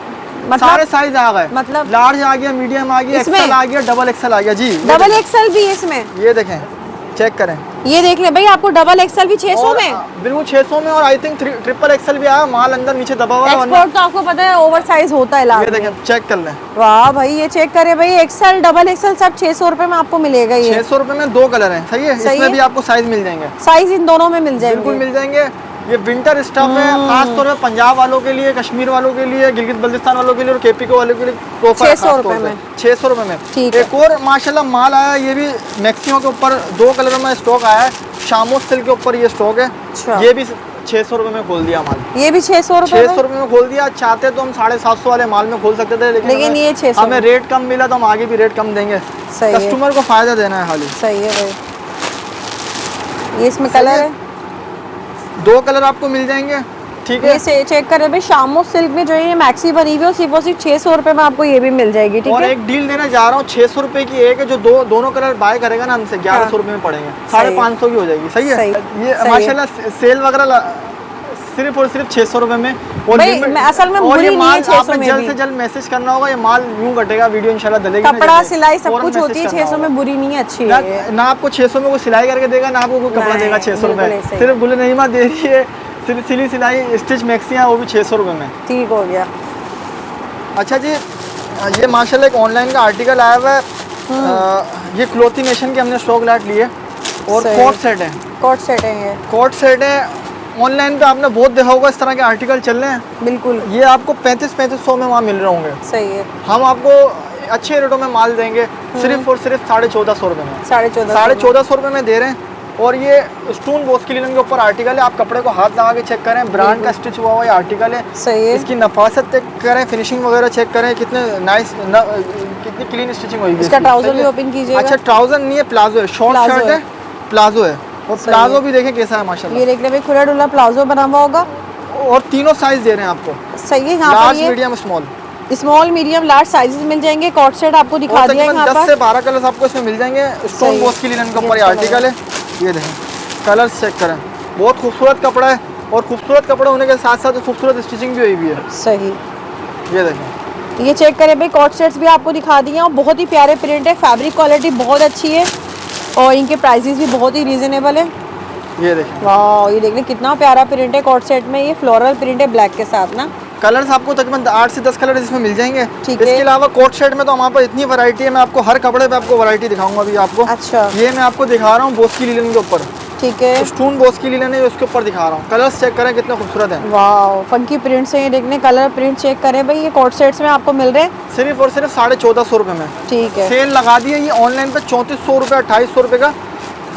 मतलब? सारे साइज आ गए, मतलब? लार्ज आ गया, मीडियम आ गया, इसमें? एक्सेल आ गया, डबल एक्सेल आ गया। जी डबल एक्सल भी है इसमें, ये देखें, चेक करें। ये देख ले भाई आपको डबल एक्सल भी 600 और, में। बिल्कुल 600 में। और आई थिंक ट्रिपल एक्सेल भी आया, माल अंदर नीचे दबा हुआ है वरना- एक्सपोर्ट तो आपको पता है ओवर साइज होता है ये लास्ट में। देखें, चेक कर लें। वाह भाई ये चेक करें भाई, एक्सल डबल एक्सल सब 600 रुपये में आपको मिलेगा। ये 600 रुपये में 2 कलर हैं, सही है। सही इसमें है। भी आपको साइज मिल जाएंगे, साइज इन दोनों में मिल जाएंगे। बिल्कुल मिल जाएंगे। ये विंटर स्टफ है, खास तौर पे पंजाब वालों के लिए, कश्मीर वालों के लिए, गिलगित बल्तिस्तान वालों के लिए और केपी के वालों के लिए तोहफा है 600 खास तौर रुपये पे। में। 600 रुपये में। ठीक है। एक और माशाल्लाह माल आया, ये भी मैक्सिमो के ऊपर 2 कलर में स्टॉक आया है। शामो सिल्क के ऊपर ये स्टॉक है। अच्छा। ये भी 600 रुपये में खोल दिया माल। ये भी 600 रुपये 600 रुपये में खोल दिया। चाहते तो हम 750 वाले माल में खोल सकते थे, लेकिन ये 600 हमें रेट कम मिला तो हम आगे भी रेट कम देंगे। सही है। कस्टमर को फायदा देना है खाली। सही है भाई। ये इसमें सही कलर है। है, 2 कलर आपको मिल जाएंगे, ठीक है। ये से चेक करें भाई, शामो सिल्क में जो है ये मैक्सी बनी हुई है, सिर्फ और सिर्फ 600 रुपये में आपको ये भी मिल जाएगी। ठीक और है। एक डील देना चाह रहा हूँ, 600 रुपये की एक है, जो दोनों कलर बाय करेगा ना हमसे 1100 रुपये में पड़ेंगे, 550 की हो जाएगी। सही है। सही। ये सही है। माशाल्लाह सेल वगैरह सिर्फ और सिर्फ 600 रुपये में। और भाई, limit- मैं असल में और बुरी ये नहीं माल है 600 आपने में जल्द भी। से जल्द मैसेज करना होगा, ये माल यूँ कटेगा, वीडियो इंशाल्लाह डलेगी। कपड़ा सिलाई सब कुछ होती है 600 में, बुरी नहीं है, अच्छी है ये। ना आपको 600 में कोई सिलाई करके देगा, ना आपको कोई कपड़ा नहीं, देगा 600 बिल्कुल रुपये। ऐसे ही। सिर्फ गुल नईमा दे रही है सिली सिलाई स्टिच मैक्सियाँ, वो भी 600 रुपये में। ठीक हो गया। अच्छा जी, ये माशाल्लाह एक ऑनलाइन का आर्टिकल आया हुआ है। ये क्लोथी नेशन के हमने स्टॉक लाट लिए और सही। कोट सेट है। कोट सेट है ये, कोट सेट है। ऑनलाइन पे आपने बहुत देखा होगा इस तरह के आर्टिकल चल रहे हैं। बिल्कुल ये आपको 3500 में वहाँ मिल रहे होंगे। सही है। हम आपको अच्छे रेटों में माल देंगे, सिर्फ और सिर्फ 1450 रुपये में। 1450 रुपये में दे रहे हैं। और ये स्टोन बॉस की लिनन के ऊपर आर्टिकल है, आप कपड़े को हाथ लगा के चेक करें, ब्रांड का स्टिच हुआ हुआ ये आर्टिकल है। सही है। इसकी नफासत चेक करें, फिनिशिंग वगैरह चेक करें, कितने नाइस कितनी क्लीन स्टिचिंग हुई है इसका इसकी। ट्राउजर सही भी है। ओपन कीजिएगा। अच्छा ट्राउजर नहीं है, प्लाजो है, शॉर्ट प्लाजो शर्ट है। है, प्लाजो है। और सही प्लाजो है। भी देखें कैसा है माशाल्लाह। ये देख ले भाई, खुला डुला प्लाजो बना हुआ होगा। और तीनों साइज दे रहे हैं आपको, सही है। यहाँ पर लार्ज ये medium small. Small medium large sizes मिल जाएंगे। कॉट सेट आपको दिखा और दिया है तकरीबन यहाँ 10 से पर। 12 कलर्स आपको इसमें मिल जाएंगे। सही स्टोन है। बॉस की लिनन के ये ऊपर ये अच्छा आर्टिकल है। ये देखें, कलर्स चेक करें, बहुत खूबसूरत कपड़ा है। और खूबसूरत कपड़ा होने के साथ साथ खूबसूरत स्टिचिंग भी हुई हुई है। सही। ये देखें, ये चेक करें भाई, कॉट सेट्स भी आपको दिखा दिए हैं और बहुत ही प्यारे प्रिंट है, फैब्रिक क्वालिटी बहुत अच्छी है और इनके प्राइसेस भी बहुत ही रीजनेबल है। ये देखें, वाह ये देख लें कितना प्यारा प्रिंट है कॉट सेट में। ये फ्लोरल प्रिंट है ब्लैक के साथ ना। कलर्स आपको तकरीबन 8 से 10 कलर इसमें मिल जाएंगे। ठीक है। इसके अलावा कोट सेट में तो हमारे पास इतनी वैरायटी है, मैं आपको हर कपड़े पे आपको वैरायटी दिखाऊंगा अभी आपको। अच्छा ये मैं आपको दिखा रहा हूँ बोस की लिनन के ऊपर, ठीक है। स्टोन बोस की लिनन है, उसके ऊपर दिखा रहा हूँ। कलर्स चेक करें कितने खूबसूरत हैं। वाह फंकी प्रिंट्स हैं ये, देखने कलर प्रिंट चेक करें भाई। ये कॉट सेट्स में आपको मिल रहे हैं। सिर्फ और सिर्फ 1450 रुपये में ठीक है। सेल लगा दी है। ये ऑनलाइन पे 3400 रुपये 2800 रुपये का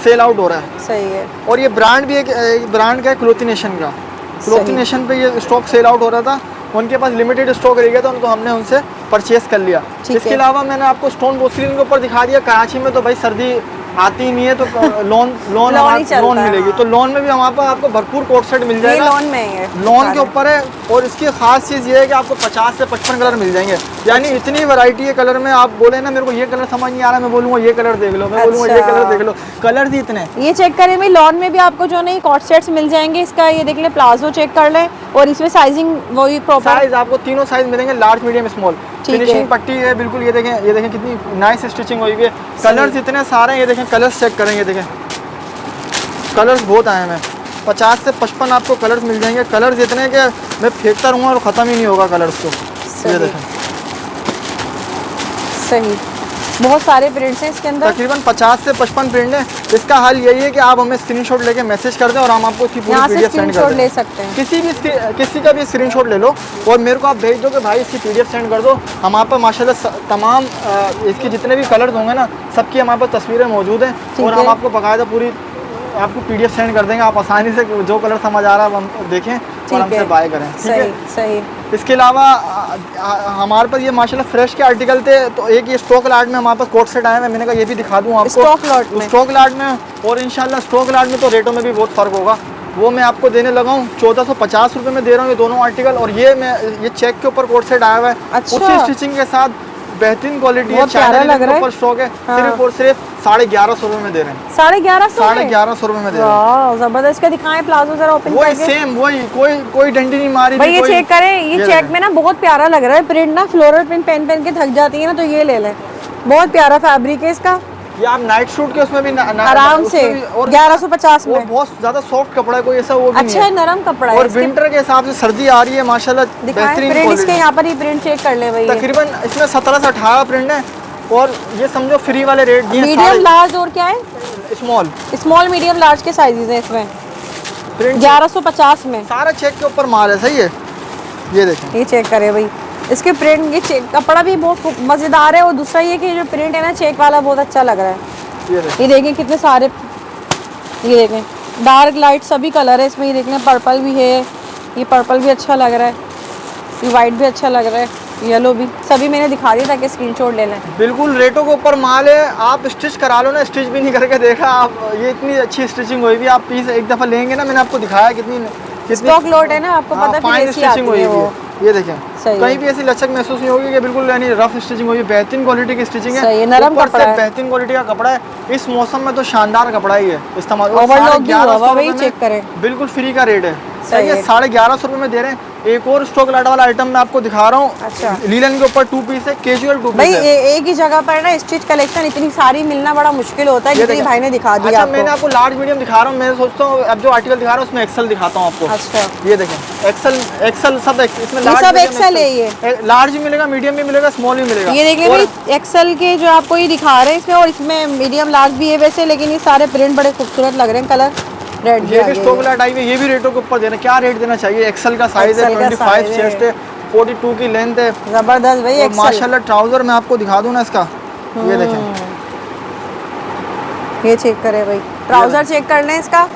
सेल आउट हो रहा है। सही है। और ये ब्रांड भी एक ब्रांड का है, क्लोथी नेशन का। क्लोथी नेशन पे ये स्टॉक सेल आउट हो रहा था, उनके पास लिमिटेड स्टॉक रह गया था, तो हमने उनसे परचेस कर लिया। इसके अलावा मैंने आपको स्टोन बोस्लिन के ऊपर दिखा दिया। कराची में तो भाई सर्दी आती ही नहीं है, तो लोन मिलेगी, तो लोन में भी हमारे पास आपको भरपूर कोट सेट मिल जाएगा। लोन में है, लोन के ऊपर है। और इसकी खास चीज़ ये है कि आपको 50 से 55 कलर मिल जाएंगे। यानी इतनी वैरायटी है कलर में। आप बोले ना मेरे को ये कलर समझ नहीं आ रहा, मैं बोलूँगा ये कलर देख लो, मैं बोलूँगा ये कलर देख लो, कलर ही इतने। ये चेक करें भाई, लॉन में भी आपको जो नहीं कॉट सेट्स मिल जाएंगे। इसका ये देख लें, प्लाजो चेक कर लें, और इसमें साइजिंग वही प्रॉपर साइज आपको तीनों साइज मिलेंगे, लार्ज मीडियम स्मॉल। फिनिशिंग पट्टी है बिल्कुल, ये देखें कितनी नाइस स्टिचिंग हुई है। कलर्स इतने सारे हैं, ये देखें कलर्स चेक करें, ये देखें कलर्स बहुत आए हैं। 50 से 55 आपको कलर्स मिल जाएंगे। कलर्स इतने कि मैं फेंकता रहूँगा और ख़त्म ही नहीं होगा कलर्स को। ये देखें सही, बहुत सारे प्रिंट्स हैं इसके अंदर, तकरीबन 50 से 55 प्रिंट है। इसका हल यही है कि आप हमें स्क्रीनशॉट लेके मैसेज कर दें और हम आपको उसकी पूरी पीडीएफ सेंड कर दें। ले सकते हैं, किसी का भी स्क्रीनशॉट ले लो और मेरे को आप भेज दो कि भाई इसकी पीडीएफ सेंड कर दो। हमारे पास माशाल्लाह तमाम इसके जितने भी कलर्स होंगे ना, सबकी हमारे पास तस्वीरें मौजूद हैं और हम आपको बाकायदा पूरी आपको पीडीएफ सेंड कर देंगे। आप आसानी से जो कलर समझ आ रहा है हम देखें और हमसे बाय करें। सही सही। इसके अलावा हमारे पास ये माशाल्लाह फ्रेश के आर्टिकल थे, तो एक ये स्टॉक लाट में हमारे पास कोट सेट आए हैं। मैंने कहा ये भी दिखा दूँ आपको स्टॉक लाट में। और इंशाल्लाह स्टॉक लाट में तो रेटों में भी बहुत फ़र्क होगा, वो मैं आपको देने लगा हूँ। 1450 रुपये में दे रहा हूँ ये दोनों आर्टिकल। और ये चेक के ऊपर कोट सेट आया हुआ है, उसी स्टिचिंग के साथ बेहतरीन क्वालिटी है, प्यारा लग रहा है। ऊपर स्टॉक है। सिर्फ और सिर्फ 1150 रुपये में दे रहे हैं। 1150 रुपये में दे रहे हैं। जबरदस्त। का दिखाएं प्लाजो जरा ओपन वही सेम, वही कोई डंडी नहीं मारी भाई। ये चेक करें, ये चेक में ना बहुत प्यारा लग रहा है प्रिंट ना, फ्लोरल प्रिंट पहन के थक जाती है ना, तो ये ले लें, बहुत प्यारा फैब्रिक है इसका। ये आप नाइट सूट के उसमें भी आराम से 1150 में। और बहुत ज्यादा सॉफ्ट कपड़ा है, कोई ऐसा वो भी अच्छा है, नरम कपड़ा है। और विंटर के हिसाब से सर्दी आ रही है माशाल्लाह बेहतरीन प्रिंट इसके यहाँ पर ही प्रिंट चेक कर ले भाई। तकरीबन इसमें 17 से 18 प्रिंट है और ये समझो फ्री वाले रेट दिए। मीडियम लार्ज और क्या है, स्मॉल मीडियम लार्ज के साइजेस हैं इसमें। प्रिंट 1150 में सारा चेक के ऊपर माल है। सही है, ये देखें, ये चेक करें भाई इसके प्रिंट। ये चेक कपड़ा भी बहुत मज़ेदार है, और दूसरा ये कि जो प्रिंट है ना चेक वाला बहुत अच्छा लग रहा है। ये देखें कितने सारे, ये देखें डार्क लाइट सभी कलर है इसमें। ये देखें पर्पल भी है, ये पर्पल भी अच्छा लग रहा है, ये वाइट भी अच्छा लग रहा है, येलो भी। सभी मैंने दिखा दिया ताकि स्क्रीनशॉट ले लें। बिल्कुल रेटों के ऊपर माल है। आप स्टिच करा लो ना, स्टिच भी नहीं करके देखा आप, ये इतनी अच्छी स्टिचिंग हुई भी। आप पीस एक दफ़ा लेंगे ना, मैंने आपको दिखाया कितनी स्टॉक लॉट है ना, आपको पता फाइन स्टिचिंग हुई है। ये देखें कहीं भी ऐसी लचक महसूस नहीं होगी कि बिल्कुल यानी रफ स्टिचिंग हुई है। बेहतरीन क्वालिटी की स्टिचिंग है, नरम कपड़ा है, बेहतरीन क्वालिटी का कपड़ा है। इस मौसम में तो शानदार कपड़ा ही है। इस्तेमाल बिल्कुल फ्री का रेट है। सही है, 1150 रुपये में दे रहे हैं। एक और स्टॉक लाट वाला आइटम मैं आपको दिखा रहा हूँ। अच्छा, लीलन के ऊपर 2 पीस है, कैजुअल 2 पीस भाई एक ही जगह पर ना स्टिच कलेक्शन इतनी सारी मिलना बड़ा मुश्किल होता है, जितनी भाई ने दिखा दिया। अच्छा, मैंने आपको लार्ज मीडियम दिखा रहा हूँ। मैं सोचता हूँ अब जो आर्टिकल दिखा रहा हूँ उसमें एक्सेल दिखाता हूँ आपको। अच्छा, ये देखें एक्सेल सब इसमें सब एक्सेल है। ये लार्ज भी मिलेगा, मीडियम भी मिलेगा, स्मॉल भी मिलेगा। ये देखिए भाई एक्सेल के जो आपको ये दिखा रहे हैं इसमें, और इसमें मीडियम लार्ज भी है वैसे, लेकिन ये सारे प्रिंट बड़े खूबसूरत लग रहे हैं। कलर रेड, ये भी स्टॉक लाट आई है। ये भी रेटों के ऊपर देना, क्या रेट देना चाहिए। एक्सेल का साइज है, 25 चेस्ट है, 42 की लेंथ है, जबरदस्त भाई। और माशाल्लाह ट्राउजर मैं आपको दिखा दूं ना इसका, ये देखें, ये चेक करें भाई, ट्राउजर चेक कर लें इसका।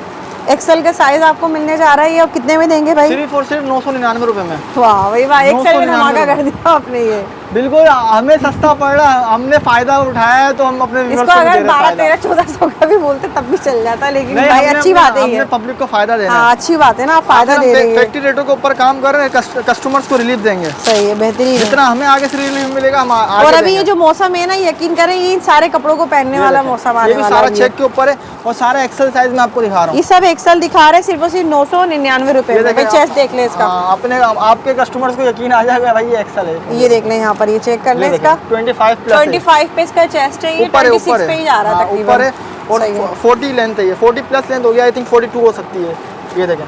एक्सेल का साइज आपको मिलने जा रहा है, ये अब कितने में देंगे भाई? सिर्फ और सिर्फ 999 रुपए में। वाह भाई वाह, एक्सेल में धमाका कर दिया आपने। ये बिल्कुल हमें सस्ता पड़ रहा है, हमने फायदा उठाया है, तो हम अपने इसको अगर 12-13-1400 का भी बोलते तब भी चल जाता, लेकिन भाई अच्छी बात है, हमने पब्लिक को फायदा देना है। अच्छी बात है ना, आप फायदा दे रहे हैं। फैक्ट्री रेटों के ऊपर काम कर रहे हैं, कस्टमर्स को रिलीफ देंगे। सही है, बेहतरीन। जितना हमें आगे से रिलीफ मिलेगा हम आगे। और अभी ये जो मौसम है ना, यकीन करें ये सारे कपड़ों को पहनने वाला मौसम आने वाला है। ये भी सारा चेक के ऊपर है और सारा एक्सेल साइज में आपको दिखा रहा हूँ। ये सब एक्सेल दिखा रहे हैं सिर्फ और सिर्फ 999 रुपए में। चेस्ट देख ले इसका, अपने आपके कस्टमर्स को यकीन आ जाएगा भाई ये एक्सेल है। ये देख लें यहाँ पर, ये चेक कर लें इसका। 25 पे इसका चेस्ट है, ये 26 पे ही जा रहा है तकरीबन। ऊपर है और 40 लेंथ है, ये 40 प्लस लेंथ हो गया, आई थिंक 42 हो सकती है। ये देखें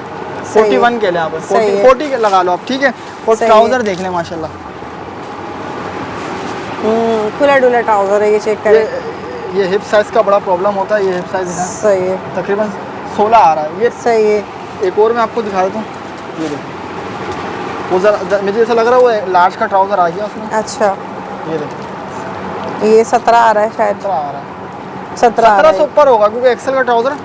41 के लिए आप 40 लगा लो आप, ठीक है। और ट्राउजर देख लें माशाल्लाह, खुला डुला ट्राउजर है, ये चेक करें। ये हिप साइज का बड़ा प्रॉब्लम होता है, ये हिप साइज है सही है, तकरीबन 16 आ रहा है ये। सही है। एक और मैं आपको दिखा देता हूँ, ये देखो वो जरा मुझे ऐसा लग रहा है वो लार्ज का ट्राउजर आ गया उसमें। अच्छा, ये देखो ये 17 आ रहा है शायद, 17 आ रहा है, 17 से ऊपर होगा क्योंकि एक्सेल का ट्राउजर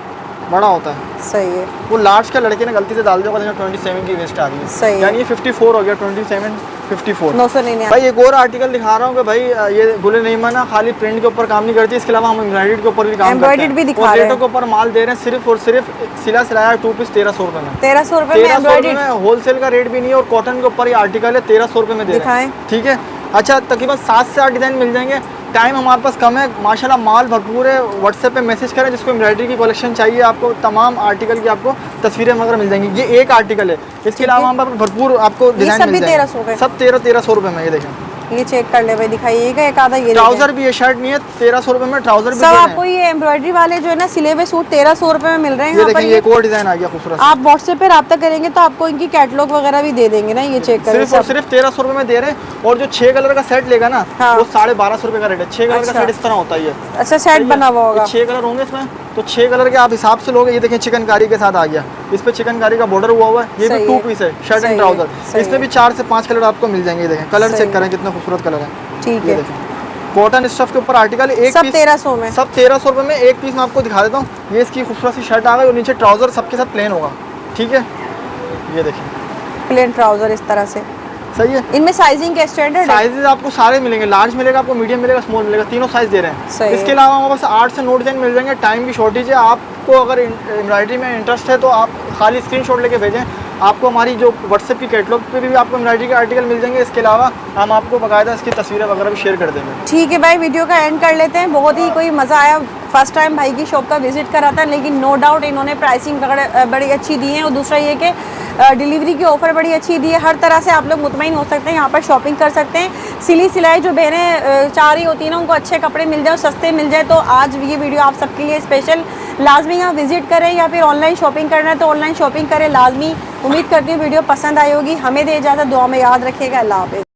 बड़ा होता है। सही है। वो लार्ज का लड़के ने गलती से डाल दिया, 27 की वेस्ट आ रही है। सही है, यानी ये 54 हो गया, 27 54। 999। भाई एक और आर्टिकल दिखा रहा हूँ कि भाई ये गुले नहीं माना खाली प्रिंट के ऊपर काम नहीं करती, इसके अलावा हम एम्ब्रॉयडरी के ऊपर भी काम करते हैं। भी दिखा रहे हैं। रेटों के ऊपर माल दे रहे हैं सिर्फ और सिर्फ सिला सिलाया 2 पीस 1300 रुपए में। 1300 रुपए में एम्ब्रॉयडरी, होलसेल का रेट भी नहीं है और कॉटन के ऊपर ये आर्टिकल है 1300 रुपए में दे रहे हैं, ठीक है। अच्छा तकरीबन 7 से 8 डिज़ाइन मिल जाएंगे। टाइम हमारे पास कम है, माशाल्लाह माल भरपूर है। व्हाट्सएप पे मैसेज करें, जिसको एम्ब्रॉयडरी की कलेक्शन चाहिए, आपको तमाम आर्टिकल की आपको तस्वीरें वगैरह मिल जाएंगी। ये एक आर्टिकल है, इसके अलावा हम भरपूर आपको डिज़ाइन सब मिल भी जाएंगे। 1300 के? सब 1300 रुपये में। ये देखें, ये चेक कर ले भाई, दिखाइएगा एक आधा। ये ट्राउजर भी है, शर्ट नहीं है, 1300 रुपये में ट्राउजर भी सब दे रहे आपको ये एम्ब्रॉयडरी वाले जो है ना सिले हुए सूट 1300 रुपए में मिल रहे हैं हैं। ये यहाँ पर। देखिए, एक और डिज़ाइन आ गया खूबसूरत। आप व्हाट्सएप पे रब्ता करेंगे तो आपको इनकी कैटलॉग वगैरह भी दे देंगे ना, ये चेक करें। सिर्फ और सिर्फ 1300 रुपये में दे रहे हैं। और जो 6 कलर का सेट लेगा ना, हाँ। वो 1250 रुपये का रेट है। 6 कलर का अच्छा। सेट इस तरह होता है ये। अच्छा, सेट बना हुआ होगा। 6 कलर होंगे इसमें, तो 6 कलर के आप हिसाब से लोगे। ये देखें, चिकनकारी के साथ आ गया, इस पे चिकनकारी का बॉर्डर हुआ है। ये भी सही 2 है। पीस है, शर्ट सही एंड है, ट्राउजर। सही इसमें है। भी 4 से 5 कलर आपको मिल जाएंगे। ये देखें, कलर सही चेक है। करें कितना खूबसूरत कलर है। ठीक ये है, देखें, कॉटन स्टफ के ऊपर आर्टिकल, एक सब पीस 1300 में। सब 1300 रुपये में। एक पीस मैं आपको दिखा देता हूँ। ये इसकी खूबसूरत सी शर्ट आ गई और नीचे ट्राउजर सबके साथ प्लेन होगा। ठीक है, ये देखें, प्लेन ट्राउजर इस तरह से। सही है। इनमें साइजिंग के स्टैंडर्ड है? साइजेस आपको सारे मिलेंगे, लार्ज मिलेगा आपको, मीडियम मिलेगा, स्मॉल मिलेगा, तीनों साइज दे रहे हैं। सही इसके है। अलावा हमारे पास 8 से 9 डिज़ाइन मिल जाएंगे। टाइम की शॉर्टेज है, आपको अगर एम्ब्रॉयडरी में इंटरेस्ट है तो आप खाली स्क्रीनशॉट लेके भेजें। आपको हमारी जो व्हाट्सएप की कैटलॉग पे भी आपको एम्ब्रॉयडरी के आर्टिकल मिल जाएंगे। इसके अलावा हम आपको बाकायदा इसकी तस्वीरें वगैरह भी शेयर कर देंगे। ठीक है भाई, वीडियो का एंड कर लेते हैं। बहुत ही कोई मज़ा आया, फर्स्ट टाइम भाई की शॉप का विजिट करा था, लेकिन नो डाउट इन्होंने प्राइसिंग वगैरह बड़ी अच्छी दी है। और दूसरा ये कि डिलीवरी की ऑफ़र बड़ी अच्छी दी है। हर तरह से आप लोग मुतमईन हो सकते हैं, यहाँ पर शॉपिंग कर सकते हैं। सिली सिलाई जो बहनें चाह रही होती हैं ना, उनको अच्छे कपड़े मिल जाए और सस्ते मिल जाए, तो आज ये वीडियो आप सबके लिए स्पेशल। लाजमी यहाँ विजिट करें, या फिर ऑनलाइन शॉपिंग करना है तो ऑनलाइन शॉपिंग करें लाजमी। उम्मीद करती हूँ वीडियो पसंद आई होगी। हमें दे इजाज़त, दुआ में याद रखिएगा। अल्लाह हाफ़िज़।